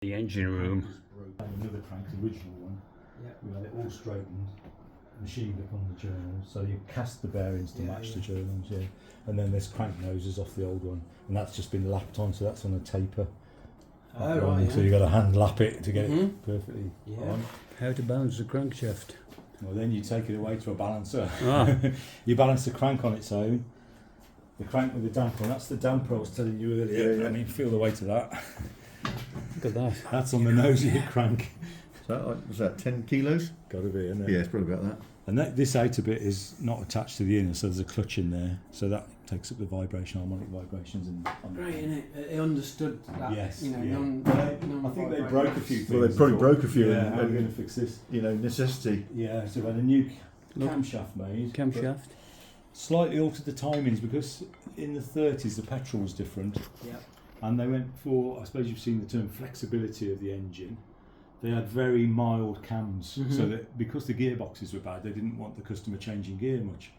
The engine room. Another crank, the original one. Yeah. We had it all straightened, machined up on the journals, so you cast the bearings to match the journals, yeah. And then there's crank noses off the old one, and that's just been lapped on, so that's on a taper. So you got to hand lap it to get it perfectly on. How to balance the crankshaft? Well, then you take it away to a balancer. Ah. You balance the crank on its own. The crank with the damper, that's the damper I was telling you earlier. I mean, feel the weight of that. Look at that. That's on the nose of your crank. So was that 10 kilos? Got to be, isn't it? Yeah, it's probably about that. And this outer bit is not attached to the inner, so there's a clutch in there. So that takes up the vibration, harmonic vibrations. And Great, isn't it? It understood that. yes, You know, yeah. I think they broke a few things. Well, they probably broke a few. Yeah, how are we going to fix this? You know, necessity. Yeah, so we had a new camshaft made. Camshaft. Slightly altered the timings because in the 30s the petrol was different. Yeah. And they went for, I suppose you've seen the term flexibility of the engine. They had very mild cams, so that because the gearboxes were bad, they didn't want the customer changing gear much.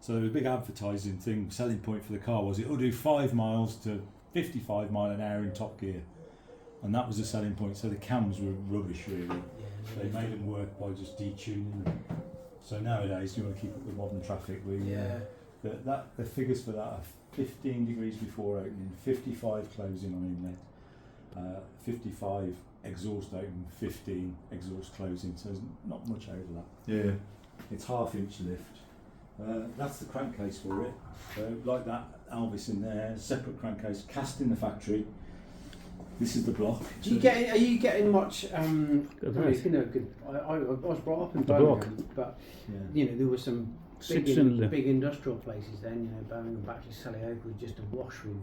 So there was a big advertising thing, selling point for the car was it'll do 5 miles to 55 mile an hour in top gear. And that was the selling point, so the cams were rubbish really. They made them work by just detuning them. So nowadays, you want to keep up with modern traffic. The figures for that are 15 degrees before opening, 55 closing on inlet, 55 exhaust opening, 15 exhaust closing, so there's not much overlap. Yeah. It's half-inch lift. That's the crankcase for it. So like that Alvis in there, separate crankcase, cast in the factory. This is the block. Are you getting much? Good. You know, good. I was brought up in The block. Birmingham, but Yeah. you know there were some big industrial places then. You know, Birmingham, Battersea, Salioak was just awash with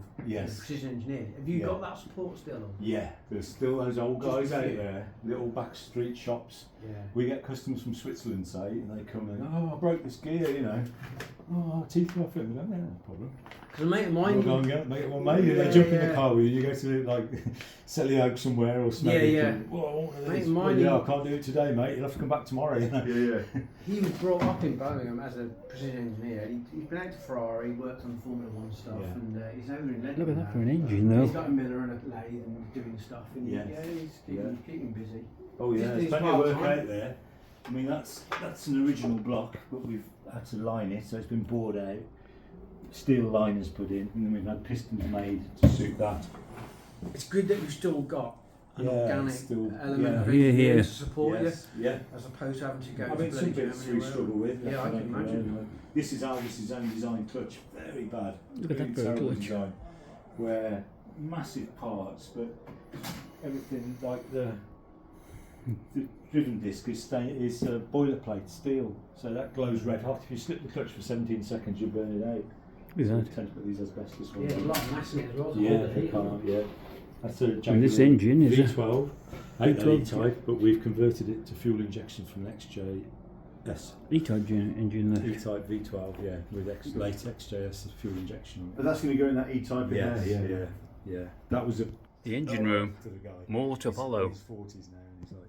precision engineering. Have you got that support still? Or? Yeah, there's still those old guys out there, little back street shops. Yeah. We get customers from Switzerland, say, and they come and I broke this gear, you know. Oh, teeth off it. We go, yeah, no problem. Because a mate of mine. We'll go and get it, mate. Well, maybe they jump in the car with you. You go to like Salioak somewhere or something. Yeah. Whoa, Mate of well, mine. yeah, I can't do it today, mate. You'll have to come back tomorrow. You know? Yeah. He was brought up in Birmingham as a precision engineer. He's been out to Ferrari, worked on Formula One stuff, and he's over in Leicester. Look at that now. for an engine, though. He's got a miller and a lathe and doing stuff, and Yes. he's keeping busy. Oh yeah, He's there's plenty of work part-time. out there. I mean, that's an original block, but we've had to line it, so it's been bored out. Steel liners put in, and then we've had pistons made to suit that. It's good that you've still got an organic element of Here, engineering here. to support you, Yeah. as opposed to having to go I to mean, some bloody bits Germany we or struggle with. Yeah, I can imagine. This is Alvis's own design clutch, very bad. Look at really that for a terrible clutch. design, where massive parts, but everything like the driven disc is boilerplate steel, so that glows red hot. If you slip the clutch for 17 seconds, you'll burn it out. Is So we that? tend to put these asbestos Yeah, ones there's a on. lot of mass in it as well. to Yeah, hold the they heat. can't, yeah. That's a And this engine is a V12, V12 E-type, but we've converted it to fuel injection from an XJS. E-type engine there. E-type V12, yeah, with late XJS fuel injection. But that's going to go in that E-type in there. Yeah. That was The engine room. to the guy. More to follow. He's in his 40s now. And he's like,